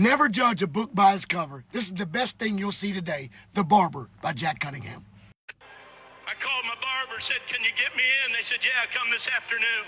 Never judge a book by its cover. This is the best thing you'll see today. The Barber by Jack Cunningham. I called my barber, said, can you get me in? They said, yeah, come this afternoon.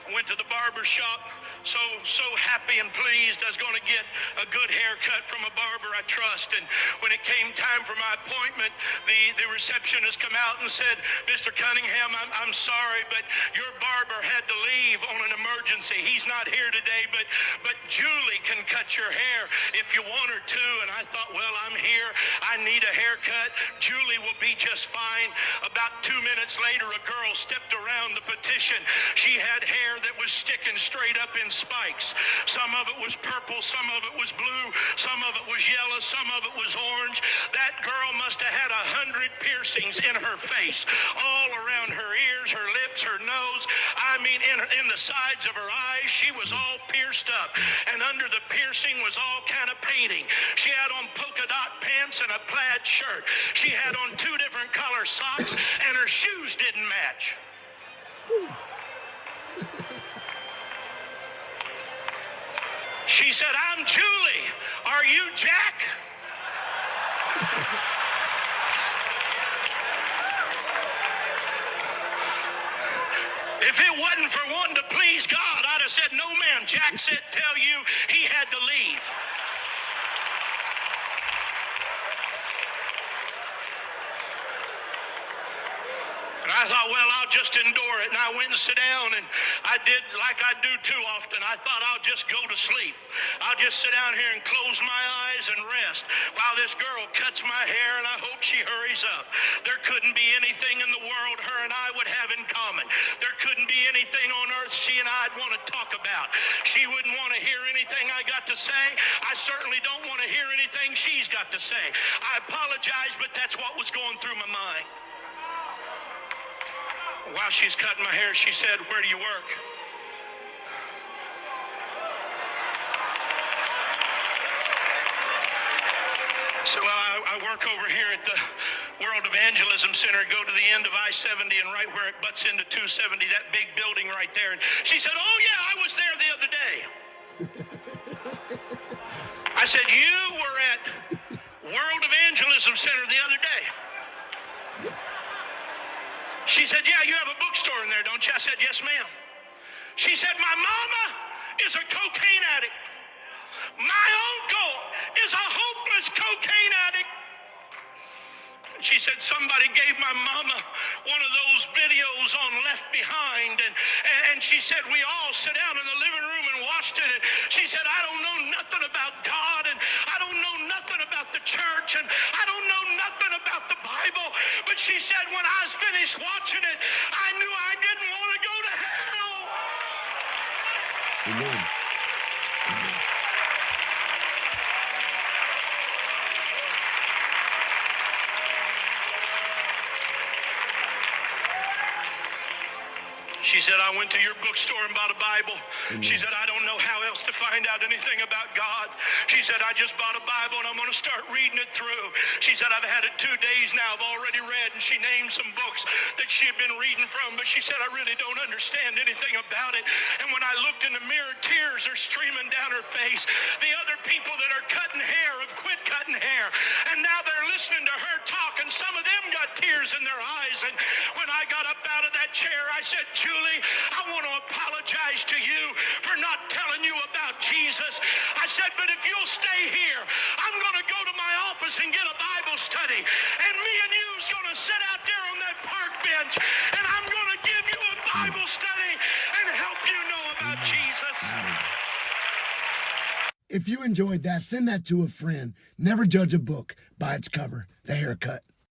I went to the barber shop, so happy and pleased I was going to get a good haircut from a barber I trust. And when it came time for my appointment, the receptionist come out and said, Mr. Cunningham, I'm sorry, but your barber had to leave on an emergency. He's not here today, but Julie can cut your hair if you want her to. And I thought, well, I'm here. I need a haircut. Julie will be just fine. About 2 minutes later, a girl stepped around the petition. She had hair that was sticking straight up in spikes. Some of it was purple, some of it was blue, some of it was yellow, some of it was orange. That girl must have had 100 piercings in her face, all around her ears, her lips, her nose. I mean, in the sides of her eyes, she was all pierced up. And under the piercing was all kind of painting. She had on polka dot pants and a plaid shirt. She had on 2 different color socks, and her shoes didn't match. She said, I'm Julie. Are you Jack? If it wasn't for wanting to please God, I'd have said, no, ma'am. Jack said, tell you he had to leave. And I thought, well, I'll just endure it. And I went and sat down, and I did like I do too often. I thought I'll just go to sleep. I'll just sit down here and close my eyes and rest while this girl cuts my hair, and I hope she hurries up. There couldn't be anything in the world her and I would have in common. There couldn't be anything on earth she and I'd want to talk about. She wouldn't want to hear anything I got to say. I certainly don't want to hear anything she's got to say. I apologize, but that's what was going through my mind. While she's cutting my hair, she said, where do you work? So I work over here at the World Evangelism Center. Go to the end of I-70 and right where it butts into 270, that big building right there. And she said, oh yeah, I was there the other day. I said, you were at World Evangelism Center the other day? She said, yeah, you have a bookstore in there, don't you? I said, yes, ma'am. She said, my mama is a cocaine addict. My uncle is a hopeless cocaine addict. She said, somebody gave my mama one of those videos on Left Behind, and she said, we all sat down in the living room and watched it, and she said, I don't know nothing about God, and I don't know nothing about the church, and I don't know nothing about the Bible, but she said, when I was finished watching it, I knew I didn't want to go to hell. Amen. She said, I went to your bookstore and bought a Bible. She said, I don't know how else to find out anything about God. She said, I just bought a Bible and I'm going to start reading it through. She said, I've had it 2 days now. I've already read. And she named some books that she had been reading from. But she said, I really don't understand anything about it. And when I looked in the mirror, tears are streaming down her face. The other people that are cutting hair have quit cutting hair. And now they're listening to her talk. And some of them got tears in their eyes. And when I got up out of that chair, I said, Julie, I want to apologize to you for not telling you about Jesus. I said, but if you'll stay here, I'm going to go to my office and get a Bible study. And me and you's going to sit out there on that park bench, and I'm going to give you a Bible study and help you know about Jesus. If you enjoyed that, send that to a friend. Never judge a book by its cover. The Haircut.